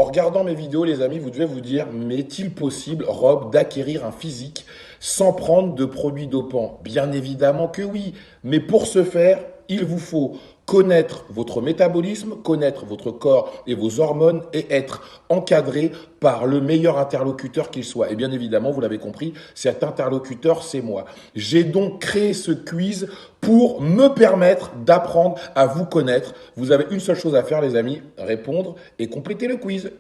regardant mes vidéos, les amis, vous devez vous dire, mais est-il possible, Rob, d'acquérir un physique sans prendre de produits dopants? Bien évidemment que oui, mais pour ce faire, il vous faut connaître votre métabolisme, connaître votre corps et vos hormones et être encadré par le meilleur interlocuteur qu'il soit. Et bien évidemment, vous l'avez compris, cet interlocuteur, c'est moi. J'ai donc créé ce quiz pour me permettre d'apprendre à vous connaître. Vous avez une seule chose à faire, les amis, répondre et compléter le quiz.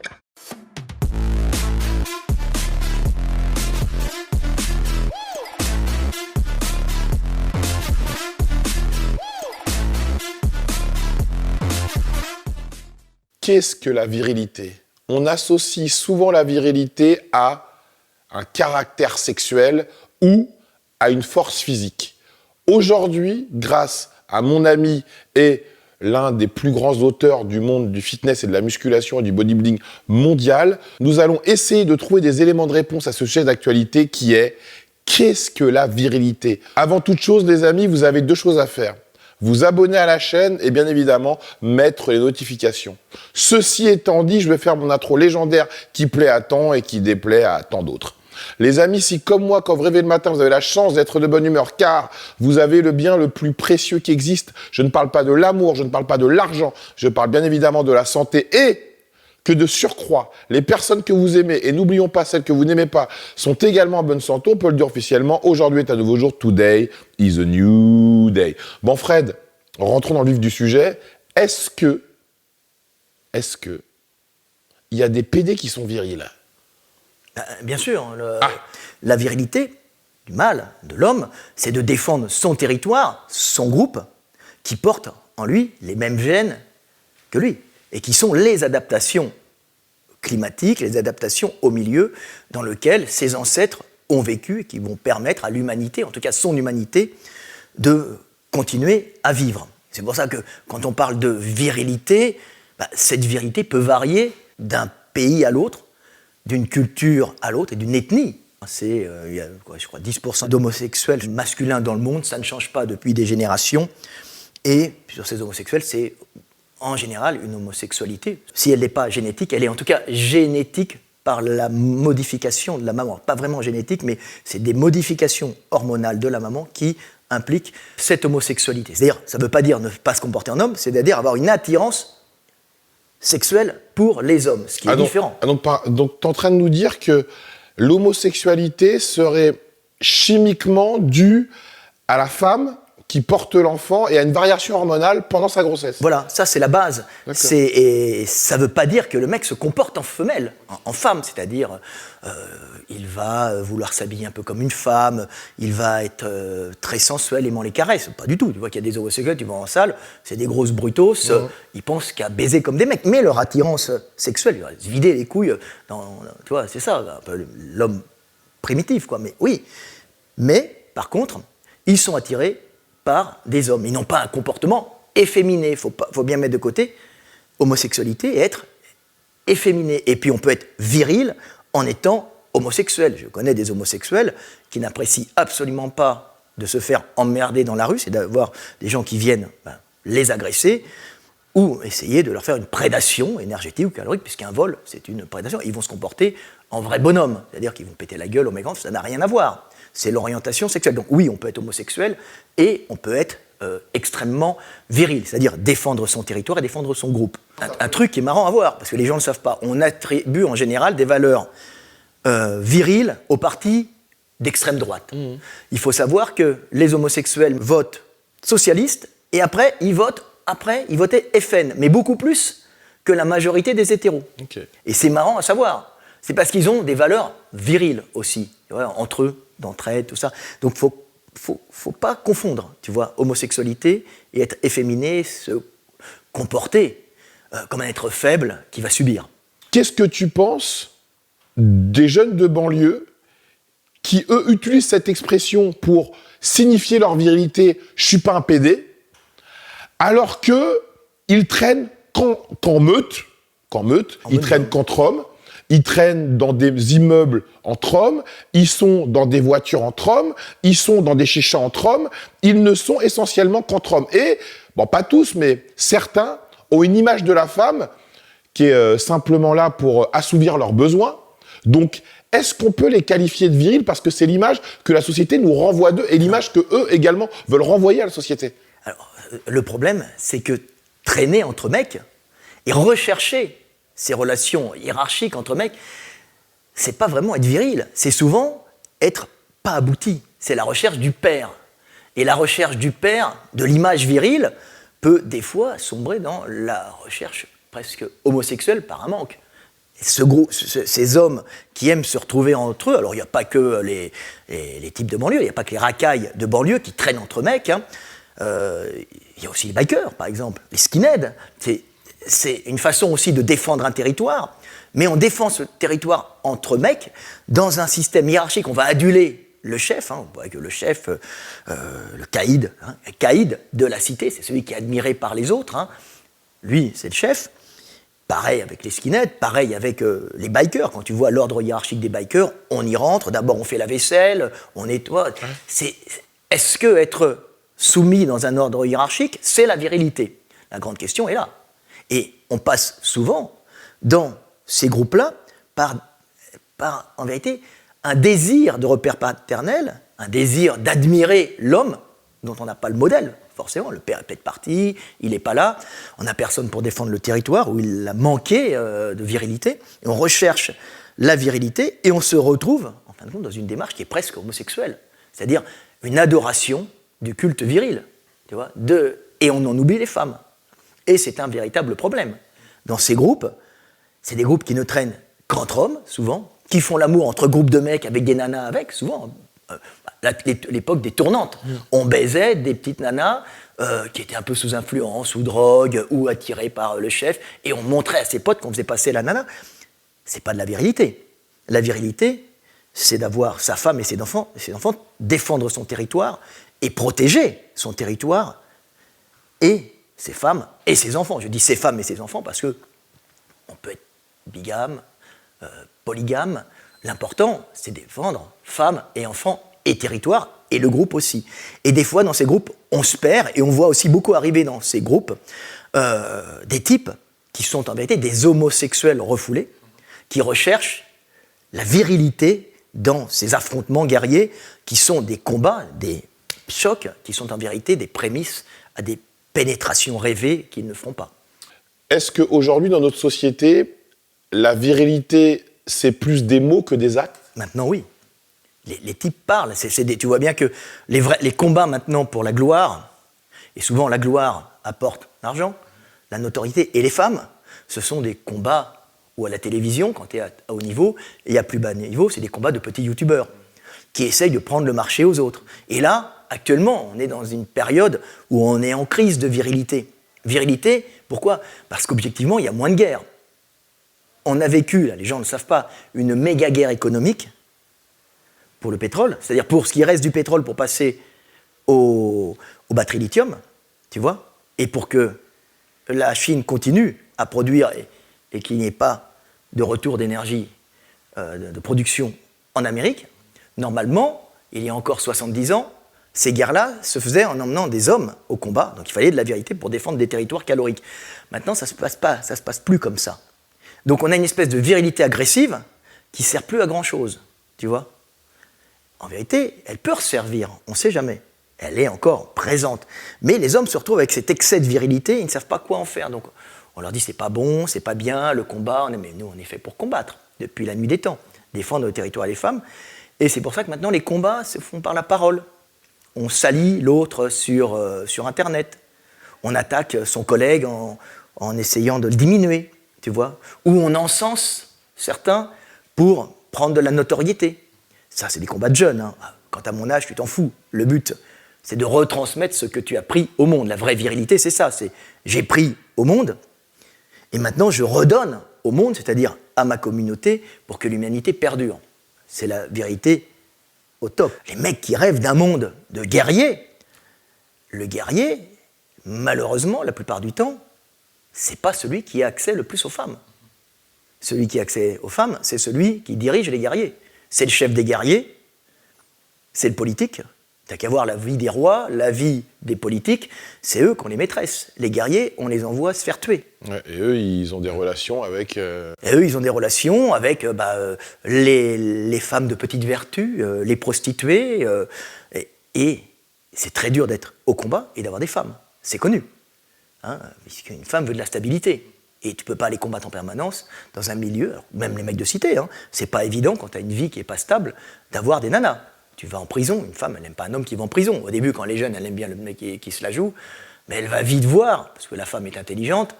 Qu'est-ce que la virilité? On associe souvent la virilité à un caractère sexuel ou à une force physique. Aujourd'hui, grâce à mon ami et l'un des plus grands auteurs du monde du fitness et de la musculation et du bodybuilding mondial, nous allons essayer de trouver des éléments de réponse à ce sujet d'actualité qui est « Qu'est-ce que la virilité ?» Avant toute chose, les amis, vous avez deux choses à faire. Vous abonner à la chaîne et bien évidemment mettre les notifications. Ceci étant dit, je vais faire mon intro légendaire qui plaît à tant et qui déplaît à tant d'autres. Les amis, si comme moi, quand vous rêvez le matin, vous avez la chance d'être de bonne humeur, car vous avez le bien le plus précieux qui existe, je ne parle pas de l'amour, je ne parle pas de l'argent, je parle bien évidemment de la santé et que de surcroît, les personnes que vous aimez, et n'oublions pas celles que vous n'aimez pas, sont également en bonne santé, on peut le dire officiellement, aujourd'hui est un nouveau jour, today is a new day. Bon Fred, rentrons dans le vif du sujet, est-ce que, il y a des PD qui sont virils? Bien sûr, la virilité du mâle, de l'homme, c'est de défendre son territoire, son groupe, qui porte en lui les mêmes gènes que lui, et qui sont les adaptations climatiques, les adaptations au milieu dans lequel ses ancêtres ont vécu et qui vont permettre à l'humanité, en tout cas son humanité, de continuer à vivre. C'est pour ça que quand on parle de virilité, cette virilité peut varier d'un pays à l'autre, d'une culture à l'autre et d'une ethnie. Il y a, je crois, 10% d'homosexuels masculins dans le monde, ça ne change pas depuis des générations. Et sur ces homosexuels, c'est en général une homosexualité. Si elle n'est pas génétique, elle est en tout cas génétique par la modification de la maman. Pas vraiment génétique, mais c'est des modifications hormonales de la maman qui impliquent cette homosexualité. C'est-à-dire, ça ne veut pas dire ne pas se comporter en homme, c'est-à-dire avoir une attirance sexuelle pour les hommes, ce qui est différent. Donc tu es en train de nous dire que l'homosexualité serait chimiquement due à la femme qui porte l'enfant et à une variation hormonale pendant sa grossesse. Voilà, ça c'est la base. Et ça ne veut pas dire que le mec se comporte en femelle, en femme, c'est-à-dire il va vouloir s'habiller un peu comme une femme, il va être très sensuel, aimant les caresses. Pas du tout. Tu vois qu'il y a des homosexuels, tu vas en salle, c'est des grosses brutos, ils pensent qu'à baiser comme des mecs, mais leur attirance sexuelle, ils vont se vider les couilles, tu vois, c'est ça, un peu l'homme primitif, quoi. Mais oui. Mais, par contre, ils sont attirés par des hommes. Ils n'ont pas un comportement efféminé. Il faut bien mettre de côté homosexualité et être efféminé. Et puis on peut être viril en étant homosexuel. Je connais des homosexuels qui n'apprécient absolument pas de se faire emmerder dans la rue, c'est d'avoir des gens qui viennent les agresser ou essayer de leur faire une prédation énergétique ou calorique, puisqu'un vol, c'est une prédation. Ils vont se comporter en vrai bonhomme, c'est-à-dire qu'ils vont péter la gueule aux mecs, ça n'a rien à voir. C'est l'orientation sexuelle. Donc oui, on peut être homosexuel et on peut être extrêmement viril, c'est-à-dire défendre son territoire et défendre son groupe. Un truc qui est marrant à voir, parce que les gens ne le savent pas. On attribue en général des valeurs viriles aux partis d'extrême droite. Il faut savoir que les homosexuels votent socialistes et après, ils votaient FN, mais beaucoup plus que la majorité des hétéros. Okay. Et c'est marrant à savoir. C'est parce qu'ils ont des valeurs viriles aussi, tu vois, entre eux, d'entraide, tout ça. Donc, faut pas confondre, tu vois, homosexualité et être efféminé, se comporter comme un être faible qui va subir. Qu'est-ce que tu penses des jeunes de banlieue qui, eux, utilisent cette expression pour signifier leur virilité « je suis pas un PD », alors qu'ils traînent qu'en meute, ils traînent qu'entre hommes, ils traînent dans des immeubles entre hommes, ils sont dans des voitures entre hommes, ils sont dans des chichas entre hommes, ils ne sont essentiellement qu'entre hommes. Et, bon, pas tous, mais certains ont une image de la femme qui est simplement là pour assouvir leurs besoins. Donc, est-ce qu'on peut les qualifier de virils parce que c'est l'image que la société nous renvoie d'eux et l'image qu'eux également veulent renvoyer à la société? Alors, le problème, c'est que traîner entre mecs et rechercher ces relations hiérarchiques entre mecs, c'est pas vraiment être viril, c'est souvent être pas abouti. C'est la recherche du père. Et la recherche du père, de l'image virile, peut des fois sombrer dans la recherche presque homosexuelle par un manque. Ces hommes qui aiment se retrouver entre eux, alors il n'y a pas que les types de banlieue, il n'y a pas que les racailles de banlieue qui traînent entre mecs, hein. Il y a aussi les bikers, par exemple, les skinheads. C'est une façon aussi de défendre un territoire, mais on défend ce territoire entre mecs dans un système hiérarchique. On va aduler le chef, hein, on voit que le chef, le caïd, hein, le caïd de la cité, c'est celui qui est admiré par les autres, hein. Lui, c'est le chef. Pareil avec les skinheads, pareil avec les bikers. Quand tu vois l'ordre hiérarchique des bikers, on y rentre, d'abord on fait la vaisselle, on nettoie. Est-ce que être soumis dans un ordre hiérarchique, c'est la virilité? La grande question est là. Et on passe souvent, dans ces groupes-là, par en vérité, un désir de repère paternel, un désir d'admirer l'homme dont on n'a pas le modèle. Forcément, le père est peut-être parti, il n'est pas là, on n'a personne pour défendre le territoire, où il a manqué de virilité, et on recherche la virilité, et on se retrouve, en fin de compte, dans une démarche qui est presque homosexuelle, c'est-à-dire une adoration du culte viril, tu vois, et on en oublie les femmes. Et c'est un véritable problème. Dans ces groupes, c'est des groupes qui ne traînent qu'entre hommes, souvent, qui font l'amour entre groupes de mecs avec des nanas avec, souvent. L'époque des tournantes. On baisait des petites nanas qui étaient un peu sous influence ou drogue ou attirées par le chef, et on montrait à ses potes qu'on faisait passer la nana. C'est pas de la virilité. La virilité, c'est d'avoir sa femme et ses enfants, défendre son territoire et protéger son territoire et ses femmes et ses enfants. Je dis ses femmes et ses enfants parce que on peut être bigame, polygame. L'important, c'est défendre femmes et enfants et territoire, et le groupe aussi. Et des fois, dans ces groupes, on se perd, et on voit aussi beaucoup arriver dans ces groupes des types qui sont en vérité des homosexuels refoulés, qui recherchent la virilité dans ces affrontements guerriers, qui sont des combats, des chocs, qui sont en vérité des prémices à des pénétrations rêvées qu'ils ne feront pas. Est-ce qu'aujourd'hui, dans notre société, la virilité, c'est plus des mots que des actes? Maintenant, oui. Les types parlent. Tu vois bien que les combats maintenant pour la gloire, et souvent la gloire apporte l'argent, la notoriété, et les femmes, ce sont des combats où à la télévision, quand tu es à haut niveau, et à plus bas niveau, c'est des combats de petits youtubeurs qui essayent de prendre le marché aux autres. Et là, actuellement, on est dans une période où on est en crise de virilité. Virilité, pourquoi? Parce qu'objectivement, il y a moins de guerres. On a vécu, là, les gens ne le savent pas, une méga guerre économique pour le pétrole, c'est-à-dire pour ce qui reste du pétrole pour passer aux batteries lithium, tu vois, et pour que la Chine continue à produire et qu'il n'y ait pas de retour d'énergie, de production en Amérique, normalement, il y a encore 70 ans, ces guerres-là se faisaient en emmenant des hommes au combat, donc il fallait de la vérité pour défendre des territoires caloriques. Maintenant, ça se passe plus comme ça. Donc on a une espèce de virilité agressive qui ne sert plus à grand-chose, tu vois. En vérité, elle peut servir, on ne sait jamais. Elle est encore présente. Mais les hommes se retrouvent avec cet excès de virilité, ils ne savent pas quoi en faire. Donc on leur dit c'est pas bon, c'est pas bien, le combat, mais nous on est fait pour combattre, depuis la nuit des temps, défendre le territoire et les femmes. Et c'est pour ça que maintenant les combats se font par la parole. On salit l'autre sur Internet. On attaque son collègue en essayant de le diminuer, tu vois. Ou on encense certains pour prendre de la notoriété. Ça, c'est des combats de jeunes, hein. Quand à mon âge, tu t'en fous. Le but, c'est de retransmettre ce que tu as pris au monde. La vraie virilité, c'est ça. C'est j'ai pris au monde, et maintenant je redonne au monde, c'est-à-dire à ma communauté, pour que l'humanité perdure. C'est la virilité au top. Les mecs qui rêvent d'un monde de guerriers, le guerrier, malheureusement, la plupart du temps, c'est pas celui qui a accès le plus aux femmes. Celui qui a accès aux femmes, c'est celui qui dirige les guerriers. C'est le chef des guerriers, c'est le politique, T'as qu'à voir la vie des rois, la vie des politiques, c'est eux qui ont les maîtresses. Les guerriers, on les envoie se faire tuer. Ouais, et eux, ils ont des relations avec... Et eux, ils ont des relations avec les femmes de petite vertu, les prostituées, et c'est très dur d'être au combat et d'avoir des femmes. C'est connu. Hein, puisqu'une femme veut de la stabilité. Et tu ne peux pas aller combattre en permanence dans un milieu, alors, même les mecs de cité, hein, c'est pas évident quand tu as une vie qui n'est pas stable d'avoir des nanas. Tu vas en prison, une femme, elle n'aime pas un homme qui va en prison. Au début, quand elle est jeune, elle aime bien le mec qui se la joue, mais elle va vite voir, parce que la femme est intelligente,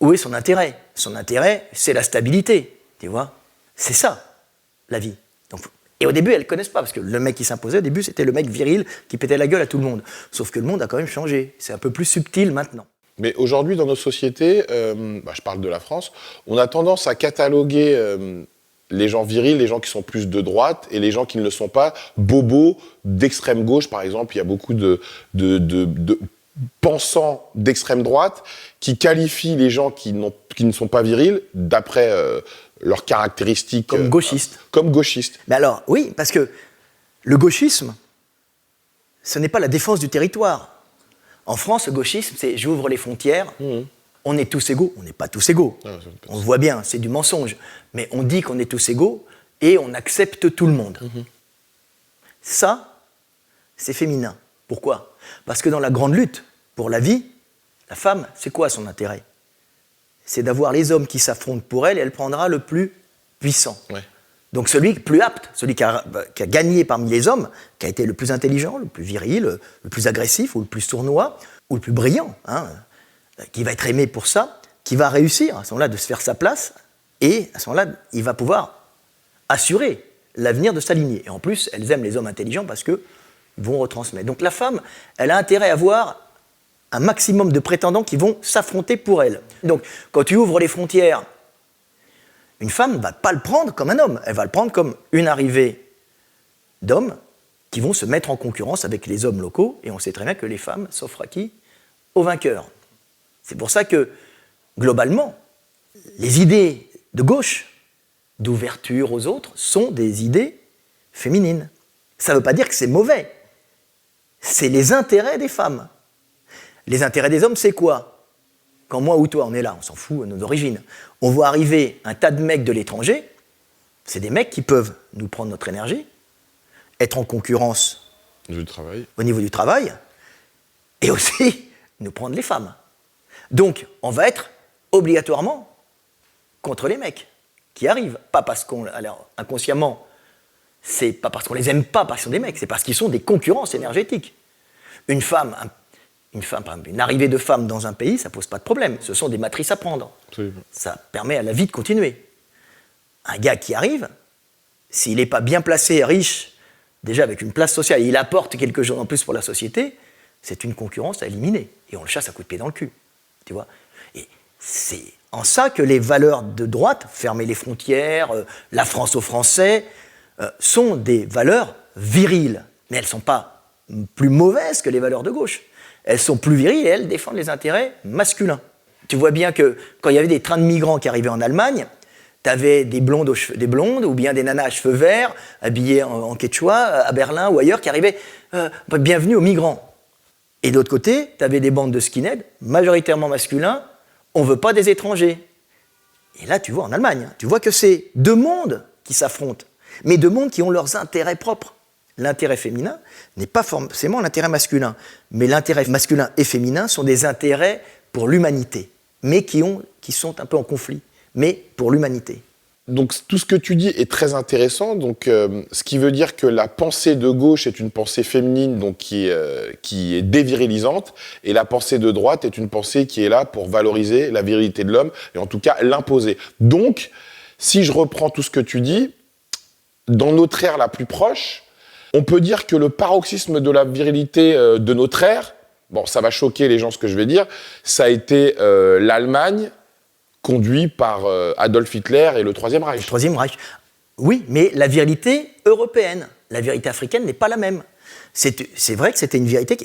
où est son intérêt. Son intérêt, c'est la stabilité, tu vois. C'est ça, la vie. Donc, et au début, elles ne connaissent pas, parce que le mec qui s'imposait, au début, c'était le mec viril qui pétait la gueule à tout le monde. Sauf que le monde a quand même changé. C'est un peu plus subtil maintenant. Mais aujourd'hui, dans nos sociétés, je parle de la France, on a tendance à cataloguer les gens virils, les gens qui sont plus de droite, et les gens qui ne le sont pas, bobos, d'extrême gauche, par exemple. Il y a beaucoup de pensants d'extrême droite qui qualifient les gens qui ne sont pas virils, d'après leurs caractéristiques... Comme gauchistes. Comme gauchistes. Mais alors, oui, parce que le gauchisme, ce n'est pas la défense du territoire. En France, le gauchisme, c'est j'ouvre les frontières, on est tous égaux. On n'est pas tous égaux. On le voit bien, c'est du mensonge. Mais on dit qu'on est tous égaux et on accepte tout le monde. Ça, c'est féminin. Pourquoi ? Parce que dans la grande lutte pour la vie, la femme, c'est quoi son intérêt ? C'est d'avoir les hommes qui s'affrontent pour elle et elle prendra le plus puissant. Ouais. Donc celui plus apte, celui qui a gagné parmi les hommes, qui a été le plus intelligent, le plus viril, le plus agressif, ou le plus sournois, ou le plus brillant, hein, qui va être aimé pour ça, qui va réussir à ce moment-là de se faire sa place, et à ce moment-là, il va pouvoir assurer l'avenir de sa lignée. Et en plus, elles aiment les hommes intelligents parce qu'ils vont retransmettre. Donc la femme, elle a intérêt à avoir un maximum de prétendants qui vont s'affronter pour elle. Donc quand tu ouvres les frontières, une femme ne va pas le prendre comme un homme, elle va le prendre comme une arrivée d'hommes qui vont se mettre en concurrence avec les hommes locaux, et on sait très bien que les femmes s'offrent à qui ? Aux vainqueurs. C'est pour ça que, globalement, les idées de gauche, d'ouverture aux autres, sont des idées féminines. Ça ne veut pas dire que c'est mauvais. C'est les intérêts des femmes. Les intérêts des hommes, c'est quoi ? Quand moi ou toi, on est là, on s'en fout de nos origines, on voit arriver un tas de mecs de l'étranger, c'est des mecs qui peuvent nous prendre notre énergie, être en concurrence au niveau du travail, et aussi nous prendre les femmes. Donc, on va être obligatoirement contre les mecs qui arrivent. Pas parce qu'on... Alors, inconsciemment, c'est pas parce qu'on les aime pas parce qu'ils sont des mecs, c'est parce qu'ils sont des concurrences énergétiques. Une arrivée de femmes dans un pays, ça ne pose pas de problème. Ce sont des matrices à prendre. Absolument. Ça permet à la vie de continuer. Un gars qui arrive, s'il n'est pas bien placé, riche, déjà avec une place sociale, il apporte quelque chose en plus pour la société, c'est une concurrence à éliminer. Et on le chasse à coups de pied dans le cul. Tu vois ? Et c'est en ça que les valeurs de droite, fermer les frontières, la France aux Français, sont des valeurs viriles. Mais elles ne sont pas plus mauvaises que les valeurs de gauche. Elles sont plus viriles et elles défendent les intérêts masculins. Tu vois bien que quand il y avait des trains de migrants qui arrivaient en Allemagne, tu avais des blondes ou bien des nanas à cheveux verts, habillées en quechua, à Berlin ou ailleurs, qui arrivaient bienvenue aux migrants. Et de l'autre côté, tu avais des bandes de skinheads, majoritairement masculins, on ne veut pas des étrangers. Et là, tu vois en Allemagne, tu vois que c'est deux mondes qui s'affrontent, mais deux mondes qui ont leurs intérêts propres. L'intérêt féminin n'est pas forcément l'intérêt masculin, mais l'intérêt masculin et féminin sont des intérêts pour l'humanité, mais qui sont un peu en conflit, mais pour l'humanité. Donc tout ce que tu dis est très intéressant, donc, ce qui veut dire que la pensée de gauche est une pensée féminine donc, qui est dévirilisante, et la pensée de droite est une pensée qui est là pour valoriser la virilité de l'homme, et en tout cas l'imposer. Donc, si je reprends tout ce que tu dis, dans notre ère la plus proche, on peut dire que le paroxysme de la virilité de notre ère, bon, ça va choquer les gens ce que je vais dire, ça a été l'Allemagne, conduit par Adolf Hitler et le Troisième Reich. Le Troisième Reich. Oui, mais la virilité européenne, la virilité africaine n'est pas la même. C'est vrai que c'était une virilité,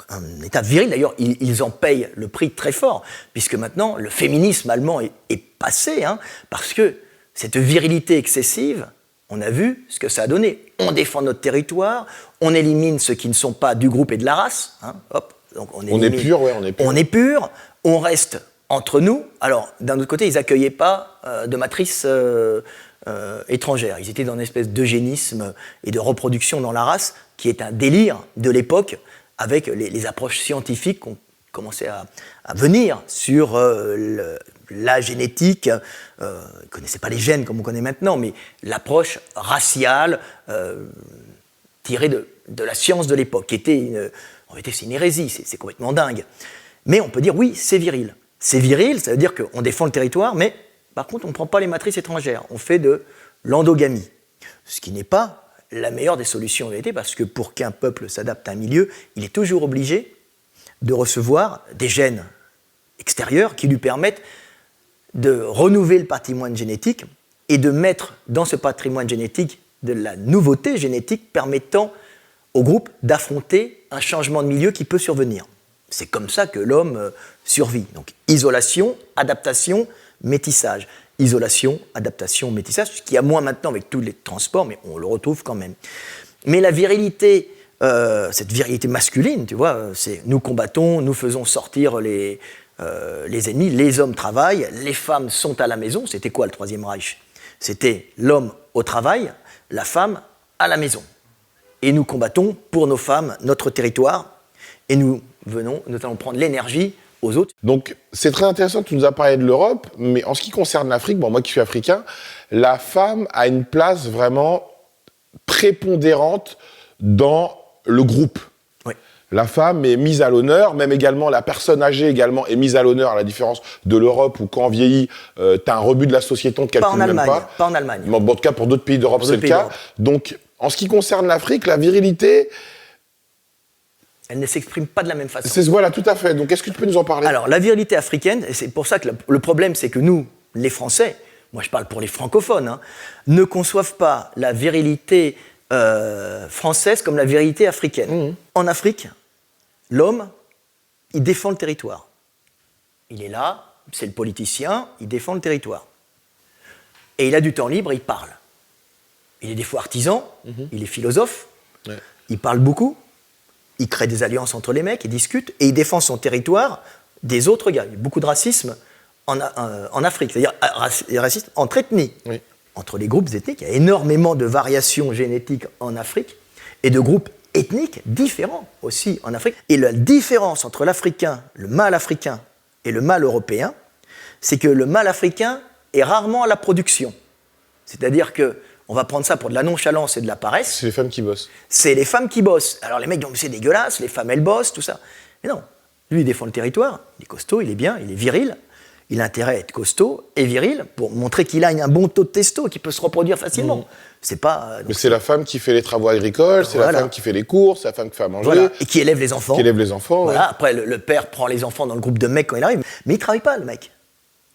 un état viril, d'ailleurs, ils en payent le prix très fort, puisque maintenant, le féminisme allemand est passé, hein, parce que cette virilité excessive On a vu ce que ça a donné. On défend notre territoire, on élimine ceux qui ne sont pas du groupe et de la race. Hein, hop, donc on est pur, ouais, on est pur. On est pur, on reste entre nous. Alors, d'un autre côté, ils n'accueillaient pas de matrice étrangère. Ils étaient dans une espèce d'eugénisme et de reproduction dans la race qui est un délire de l'époque avec les approches scientifiques qu'on commençait à venir sur la génétique. Ils ne connaissaient pas les gènes comme on connaît maintenant, mais l'approche raciale tirée de la science de l'époque, qui était en réalité, c'est une hérésie, c'est complètement dingue. Mais on peut dire, oui, c'est viril. C'est viril, ça veut dire qu'on défend le territoire, mais par contre, on ne prend pas les matrices étrangères. On fait de l'endogamie. Ce qui n'est pas la meilleure des solutions en réalité, parce que pour qu'un peuple s'adapte à un milieu, il est toujours obligé de recevoir des gènes extérieurs qui lui permettent de renouveler le patrimoine génétique et de mettre dans ce patrimoine génétique de la nouveauté génétique permettant au groupe d'affronter un changement de milieu qui peut survenir. C'est comme ça que l'homme survit. Donc isolation, adaptation, métissage. Isolation, adaptation, métissage, ce qu'il y a moins maintenant avec tous les transports, mais on le retrouve quand même. Mais la virilité, cette virilité masculine, tu vois, c'est nous combattons, nous faisons sortir les ennemis, les hommes travaillent, les femmes sont à la maison. C'était quoi le Troisième Reich? C'était l'homme au travail, la femme à la maison. Et nous combattons pour nos femmes, notre territoire, et nous allons prendre l'énergie aux autres. Donc, c'est très intéressant que tu nous as parlé de l'Europe, mais en ce qui concerne l'Afrique, bon, moi qui suis africain, la femme a une place vraiment prépondérante dans le groupe. Oui. La femme est mise à l'honneur, même également la personne âgée également est mise à l'honneur, à la différence de l'Europe où quand on vieillit, t'as un rebut de la société, on ne calcule même pas. Pas en Allemagne. Bon, en tout cas, pour d'autres pays d'Europe, c'est le cas. Donc, en ce qui concerne l'Afrique, la virilité... Elle ne s'exprime pas de la même façon. Voilà, tout à fait. Donc, est-ce que tu peux nous en parler? Alors, la virilité africaine, et c'est pour ça que le problème, c'est que nous, les Français, moi je parle pour les francophones, hein, ne conçoivent pas la virilité française comme la virilité africaine. Mmh. En Afrique, l'homme, il défend le territoire. Il est là, c'est le politicien, il défend le territoire. Et il a du temps libre, il parle. Il est des fois artisan, il est philosophe, il parle beaucoup. Il crée des alliances entre les mecs, il discute, et il défend son territoire des autres gars. Il y a beaucoup de racisme en Afrique, c'est-à-dire racisme entre ethnies, entre les groupes ethniques. Il y a énormément de variations génétiques en Afrique, et de groupes ethniques différents aussi en Afrique. Et la différence entre l'Africain, le mâle africain et le mâle européen, c'est que le mâle africain est rarement à la production. C'est-à-dire que on va prendre ça pour de la nonchalance et de la paresse. C'est les femmes qui bossent. C'est les femmes qui bossent. Alors les mecs disent, c'est dégueulasse, les femmes elles bossent, tout ça. Mais non, lui il défend le territoire, il est costaud, il est bien, il est viril. Il a intérêt à être costaud et viril pour montrer qu'il a un bon taux de testo et qu'il peut se reproduire facilement. C'est pas... Mais c'est la femme qui fait les travaux agricoles, c'est la femme qui fait les courses, c'est la femme qui fait à manger. Voilà. Et qui élève les enfants. Qui élève les enfants, voilà. Après, le père prend les enfants dans le groupe de mecs quand il arrive. Mais il ne travaille pas, le mec.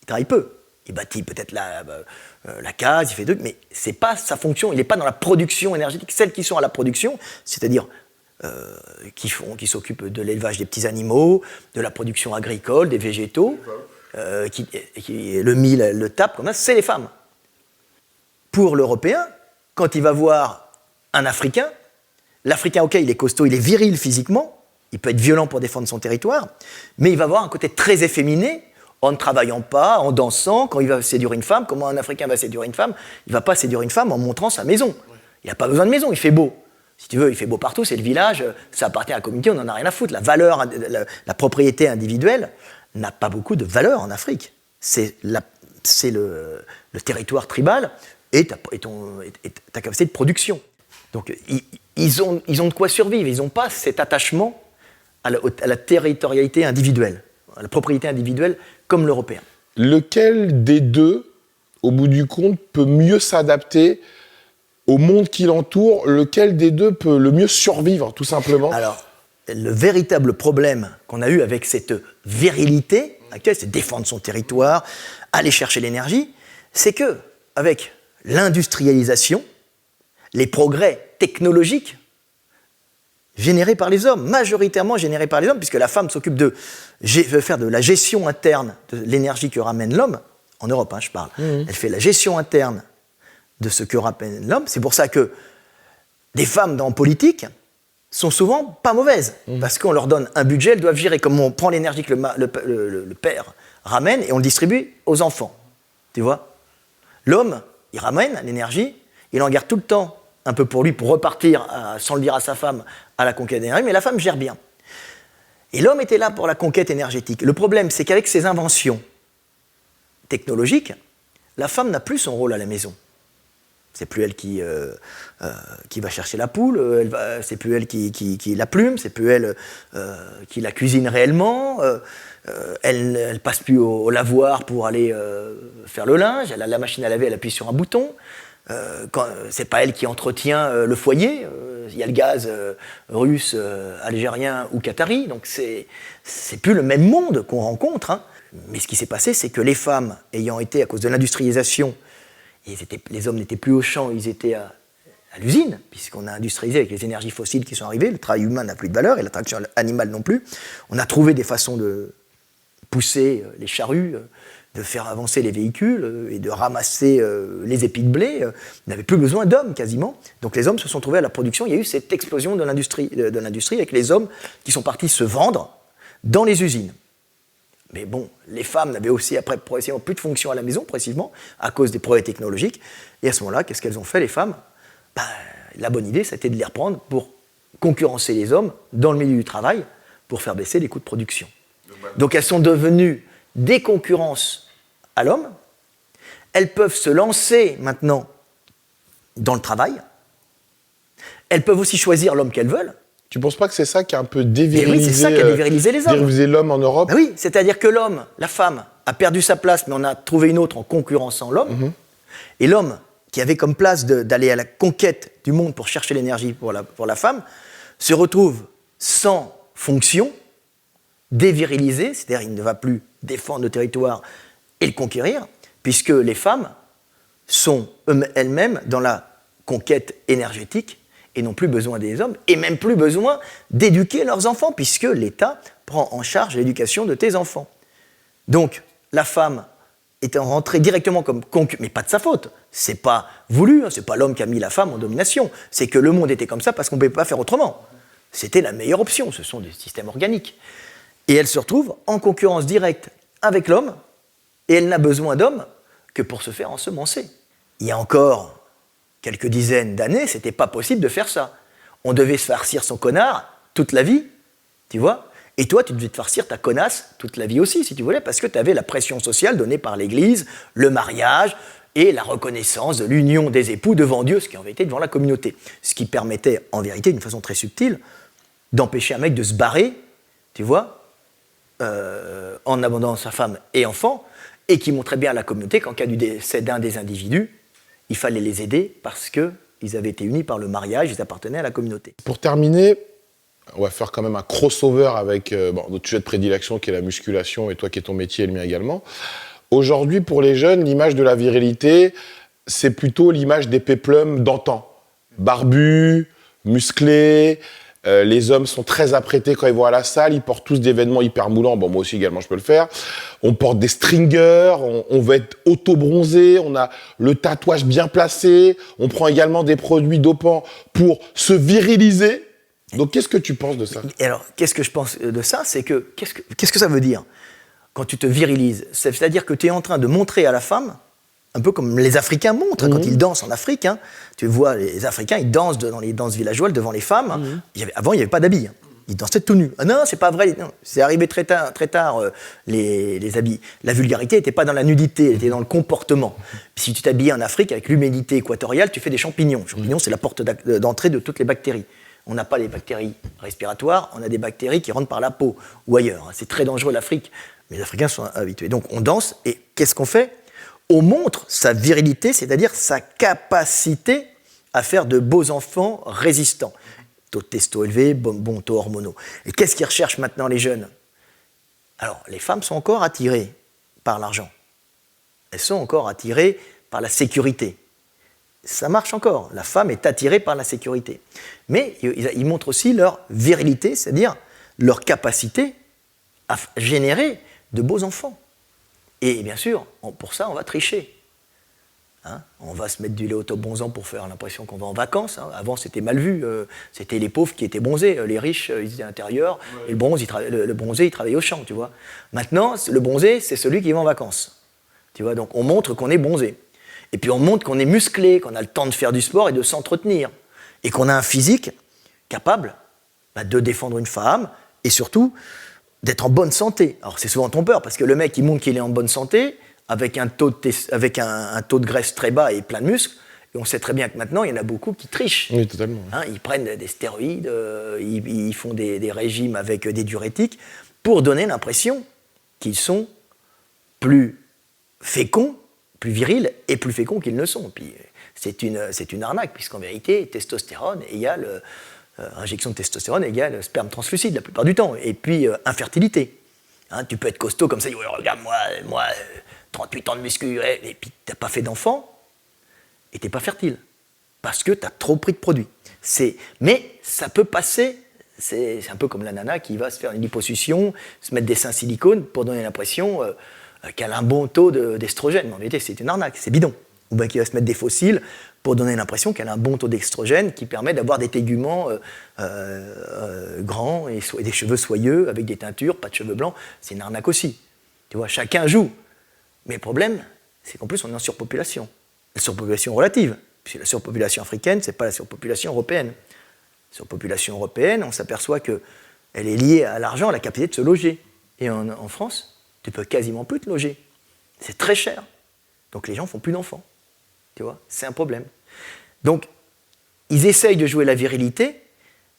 Il travaille peu. Il bâtit peut-être la case, il fait trucs, mais c'est pas sa fonction. Il n'est pas dans la production énergétique. Celles qui sont à la production, c'est-à-dire qui s'occupent de l'élevage des petits animaux, de la production agricole, des végétaux, le mil, le tape, comme ça, c'est les femmes. Pour l'Européen, quand il va voir un Africain, l'Africain, ok, il est costaud, il est viril physiquement, il peut être violent pour défendre son territoire, mais il va avoir un côté très efféminé, en ne travaillant pas, en dansant, quand il va séduire une femme. Comment un Africain va séduire une femme? Il ne va pas séduire une femme en montrant sa maison. Il n'a pas besoin de maison, il fait beau. Si tu veux, il fait beau partout, c'est le village, ça appartient à la communauté, on n'en a rien à foutre. La valeur, la propriété individuelle n'a pas beaucoup de valeur en Afrique. C'est le territoire tribal et ta capacité de production. Donc ils ont de quoi survivre, ils n'ont pas cet attachement à la territorialité individuelle, à la propriété individuelle comme l'Européen. Lequel des deux, au bout du compte, peut mieux s'adapter au monde qui l'entoure? Lequel des deux peut le mieux survivre, tout simplement? Alors, le véritable problème qu'on a eu avec cette virilité actuelle, c'est défendre son territoire, aller chercher l'énergie, c'est que, avec l'industrialisation, les progrès technologiques générés par les hommes, majoritairement générés par les hommes, puisque la femme s'occupe de faire de la gestion interne de l'énergie que ramène l'homme, en Europe, je parle. Elle fait la gestion interne de ce que rappelle l'homme. C'est pour ça que des femmes dans politique sont souvent pas mauvaises, parce qu'on leur donne un budget, elles doivent gérer, comme on prend l'énergie que le père ramène et on le distribue aux enfants. Tu vois ? L'homme, il ramène l'énergie, il en garde tout le temps un peu pour lui, pour repartir, sans le dire à sa femme, à la conquête d'énergie, mais la femme gère bien. Et l'homme était là pour la conquête énergétique. Le problème, c'est qu'avec ses inventions technologiques, la femme n'a plus son rôle à la maison. C'est plus elle qui va chercher la poule, c'est plus elle qui la plume, c'est plus elle qui la cuisine réellement. Elle passe plus au lavoir pour aller faire le linge. Elle a la machine à laver, elle appuie sur un bouton. C'est pas elle qui entretient le foyer. Il y a le gaz russe, algérien ou qatari. Donc c'est plus le même monde qu'on rencontre. Hein. Mais ce qui s'est passé, c'est que les femmes, ayant été à cause de l'industrialisation, les hommes n'étaient plus au champ, ils étaient à l'usine, puisqu'on a industrialisé avec les énergies fossiles qui sont arrivées, le travail humain n'a plus de valeur et l'attraction animale non plus. On a trouvé des façons de pousser les charrues, de faire avancer les véhicules et de ramasser les épis de blé. On n'avait plus besoin d'hommes quasiment. Donc les hommes se sont trouvés à la production. Il y a eu cette explosion de l'industrie avec les hommes qui sont partis se vendre dans les usines. Mais bon, les femmes n'avaient aussi après progressivement plus de fonction à la maison, précisément, à cause des progrès technologiques. Et à ce moment-là, qu'est-ce qu'elles ont fait, les femmes ? La bonne idée, c'était de les reprendre pour concurrencer les hommes dans le milieu du travail, pour faire baisser les coûts de production. Donc elles sont devenues des concurrences à l'homme. Elles peuvent se lancer maintenant dans le travail. Elles peuvent aussi choisir l'homme qu'elles veulent. Tu ne penses pas que c'est ça qui a un peu dévirilisé, c'est ça qui a dévirilisé les hommes. Dévirilisé l'homme en Europe ? Oui, c'est-à-dire que l'homme, la femme, a perdu sa place, mais on a trouvé une autre en concurrençant l'homme. Et l'homme, qui avait comme place d'aller à la conquête du monde pour chercher l'énergie pour la femme, se retrouve sans fonction, dévirilisé, c'est-à-dire il ne va plus défendre le territoire et le conquérir, puisque les femmes sont elles-mêmes dans la conquête énergétique et n'ont plus besoin des hommes, et même plus besoin d'éduquer leurs enfants, puisque l'État prend en charge l'éducation de tes enfants. Donc, la femme étant rentrée directement comme concurrente, mais pas de sa faute, c'est pas voulu, hein, c'est pas l'homme qui a mis la femme en domination, c'est que le monde était comme ça parce qu'on ne pouvait pas faire autrement. C'était la meilleure option, ce sont des systèmes organiques. Et elle se retrouve en concurrence directe avec l'homme, et elle n'a besoin d'hommes que pour se faire ensemencer. Il y a encore quelques dizaines d'années, c'était pas possible de faire ça. On devait se farcir son connard toute la vie, tu vois, et toi, tu devais te farcir ta connasse toute la vie aussi, si tu voulais, parce que tu avais la pression sociale donnée par l'Église, le mariage et la reconnaissance de l'union des époux devant Dieu, ce qui en vérité devant la communauté. Ce qui permettait, en vérité, d'une façon très subtile, d'empêcher un mec de se barrer, tu vois, en abandonnant sa femme et enfant, et qui montrait bien à la communauté qu'en cas du décès d'un des individus, il fallait les aider parce qu'ils avaient été unis par le mariage, ils appartenaient à la communauté. Pour terminer, on va faire quand même un crossover avec notre sujet de prédilection qui est la musculation, et toi qui est ton métier et le mien également. Aujourd'hui, pour les jeunes, l'image de la virilité, c'est plutôt l'image des péplums d'antan. Barbus, musclés, les hommes sont très apprêtés quand ils vont à la salle, ils portent tous des vêtements hyper moulants, bon moi aussi également je peux le faire, on porte des stringers, on veut être auto-bronzé, on a le tatouage bien placé, on prend également des produits dopants pour se viriliser. Donc qu'est-ce que tu penses de ça ? Et alors, qu'est-ce que je pense de ça ? C'est que, qu'est-ce que ça veut dire quand tu te virilises ? C'est-à-dire que tu es en train de montrer à la femme, un peu comme les Africains montrent, quand ils dansent en Afrique, hein, tu vois, les Africains, ils dansent dans les danses villageoises devant les femmes. Hein. Avant, il n'y avait pas d'habits. Hein. Ils dansaient tout nus. Ah non, c'est pas vrai. Non. C'est arrivé très tard les habits. La vulgarité n'était pas dans la nudité, elle était dans le comportement. Puis si tu t'habillais en Afrique, avec l'humidité équatoriale, tu fais des champignons. Les champignons, c'est la porte d'entrée de toutes les bactéries. On n'a pas les bactéries respiratoires, on a des bactéries qui rentrent par la peau ou ailleurs. C'est très dangereux l'Afrique, mais les Africains sont habitués. Donc on danse, et qu'est-ce qu'on fait ? On montre sa virilité, c'est-à-dire sa capacité à faire de beaux enfants résistants. Taux de testo élevé, bon taux hormonaux. Et qu'est-ce qu'ils recherchent maintenant les jeunes ? Alors, les femmes sont encore attirées par l'argent. Elles sont encore attirées par la sécurité. Ça marche encore. La femme est attirée par la sécurité. Mais ils montrent aussi leur virilité, c'est-à-dire leur capacité à générer de beaux enfants. Et bien sûr, pour ça, on va tricher. Hein, on va se mettre du lait au top bonzant pour faire l'impression qu'on va en vacances. Hein. Avant, c'était mal vu. C'était les pauvres qui étaient bronzés. Les riches, ils étaient à l'intérieur. Ouais. Et le bronzé, il travaillait au champ, tu vois. Maintenant, le bronzé, c'est celui qui va en vacances. Tu vois, donc on montre qu'on est bronzé. Et puis on montre qu'on est musclé, qu'on a le temps de faire du sport et de s'entretenir. Et qu'on a un physique capable de défendre une femme et surtout d'être en bonne santé. Alors c'est souvent trompeur, parce que le mec, il montre qu'il est en bonne santé, avec un taux de graisse très bas et plein de muscles, et on sait très bien que maintenant, il y en a beaucoup qui trichent. Oui, totalement. Hein, ils prennent des stéroïdes, ils font des régimes avec des diurétiques, pour donner l'impression qu'ils sont plus féconds, plus virils, et plus féconds qu'ils ne sont. Puis c'est une arnaque, puisqu'en vérité, testostérone égale... injection de testostérone égale sperme translucide la plupart du temps, et puis infertilité. Hein, tu peux être costaud comme ça, ouais, regarde, moi 38 ans de muscu, et puis tu n'as pas fait d'enfant, et tu n'es pas fertile, parce que tu as trop pris de produits. Mais ça peut passer, c'est un peu comme la nana qui va se faire une liposuction, se mettre des seins silicone pour donner l'impression qu'elle a un bon taux d'estrogène. Mais en vérité, c'est une arnaque, c'est bidon. Ou bien qui va se mettre des fossiles pour donner l'impression qu'elle a un bon taux d'estrogène qui permet d'avoir des téguments grands et des cheveux soyeux avec des teintures, pas de cheveux blancs. C'est une arnaque aussi. Tu vois, chacun joue. Mais le problème, c'est qu'en plus, on est en surpopulation. La surpopulation relative. Puisque la surpopulation africaine, ce n'est pas la surpopulation européenne. La surpopulation européenne, on s'aperçoit qu'elle est liée à l'argent, à la capacité de se loger. Et en France, tu peux quasiment plus te loger. C'est très cher. Donc les gens ne font plus d'enfants. Tu vois, c'est un problème. Donc, ils essayent de jouer la virilité,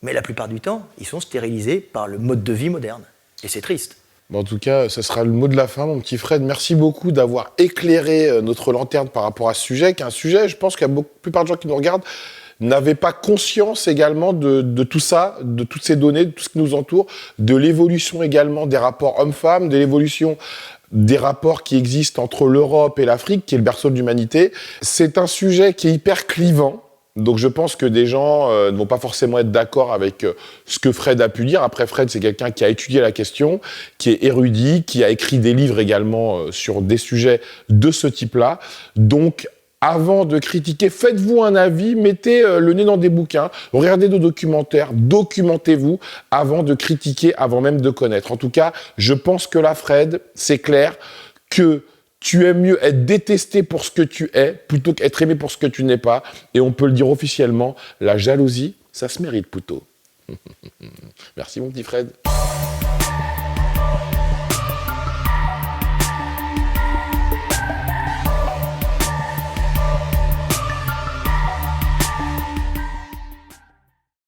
mais la plupart du temps, ils sont stérilisés par le mode de vie moderne. Et c'est triste. Bon, en tout cas, ce sera le mot de la fin, mon petit Fred. Merci beaucoup d'avoir éclairé notre lanterne par rapport à ce sujet, qui est un sujet, je pense qu'il y a la plupart de gens qui nous regardent, n'avaient pas conscience également de tout ça, de toutes ces données, de tout ce qui nous entoure, de l'évolution également des rapports hommes-femmes, de l'évolution des rapports qui existent entre l'Europe et l'Afrique, qui est le berceau de l'humanité. C'est un sujet qui est hyper clivant. Donc je pense que des gens ne vont pas forcément être d'accord avec ce que Fred a pu dire. Après, Fred, c'est quelqu'un qui a étudié la question, qui est érudit, qui a écrit des livres également sur des sujets de ce type-là. Donc, avant de critiquer, faites-vous un avis, mettez le nez dans des bouquins, regardez nos documentaires, documentez-vous avant de critiquer, avant même de connaître. En tout cas, je pense que là, Fred, c'est clair que tu aimes mieux être détesté pour ce que tu es, plutôt qu'être aimé pour ce que tu n'es pas. Et on peut le dire officiellement, la jalousie, ça se mérite plutôt. Merci mon petit Fred.